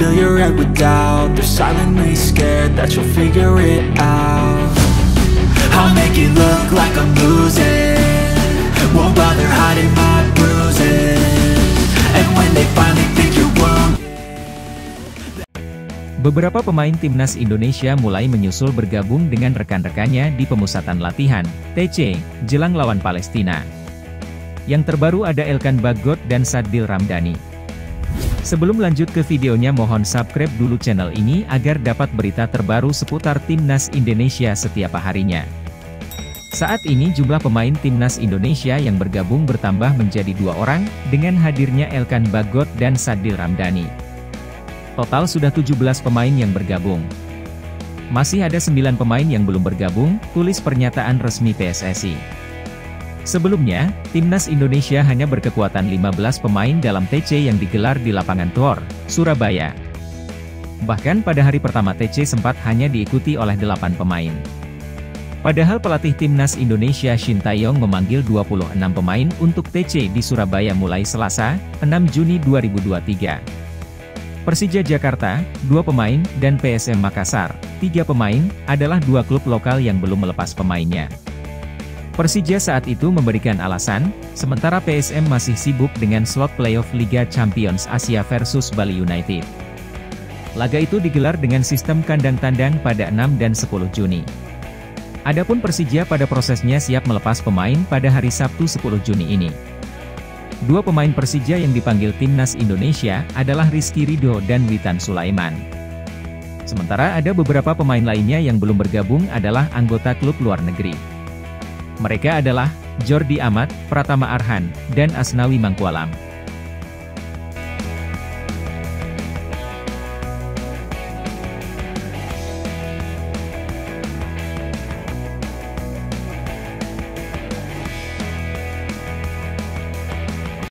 fill your head with doubt. They're silently scared that you'll figure it out. I'll make it look like I'm losing, won't bother hiding my bruises. And when they finally think you're wounded. Beberapa pemain timnas Indonesia mulai menyusul bergabung dengan rekan-rekannya di pemusatan latihan, TC, jelang lawan Palestina. Yang terbaru ada Elkan Bagot dan Sadil Ramdhani. Sebelum lanjut ke videonya, mohon subscribe dulu channel ini agar dapat berita terbaru seputar timnas Indonesia setiap harinya. Saat ini jumlah pemain timnas Indonesia yang bergabung bertambah menjadi 2 orang, dengan hadirnya Elkan Bagot dan Sadil Ramdhani. Total sudah 17 pemain yang bergabung. Masih ada 9 pemain yang belum bergabung, tulis pernyataan resmi PSSI. Sebelumnya, timnas Indonesia hanya berkekuatan 15 pemain dalam TC yang digelar di lapangan Tor, Surabaya. Bahkan pada hari pertama TC sempat hanya diikuti oleh 8 pemain. Padahal pelatih timnas Indonesia Shin Tae-yong memanggil 26 pemain untuk TC di Surabaya mulai Selasa, 6 Juni 2023. Persija Jakarta, 2 pemain, dan PSM Makassar, 3 pemain, adalah 2 klub lokal yang belum melepas pemainnya. Persija saat itu memberikan alasan, sementara PSM masih sibuk dengan slot playoff Liga Champions Asia versus Bali United. Laga itu digelar dengan sistem kandang tandang pada 6 dan 10 Juni. Adapun Persija pada prosesnya siap melepas pemain pada hari Sabtu 10 Juni ini. 2 pemain Persija yang dipanggil timnas Indonesia adalah Rizky Ridho dan Witan Sulaiman. Sementara ada beberapa pemain lainnya yang belum bergabung adalah anggota klub luar negeri. Mereka adalah Jordi Amat, Pratama Arhan, dan Asnawi Mangkualam.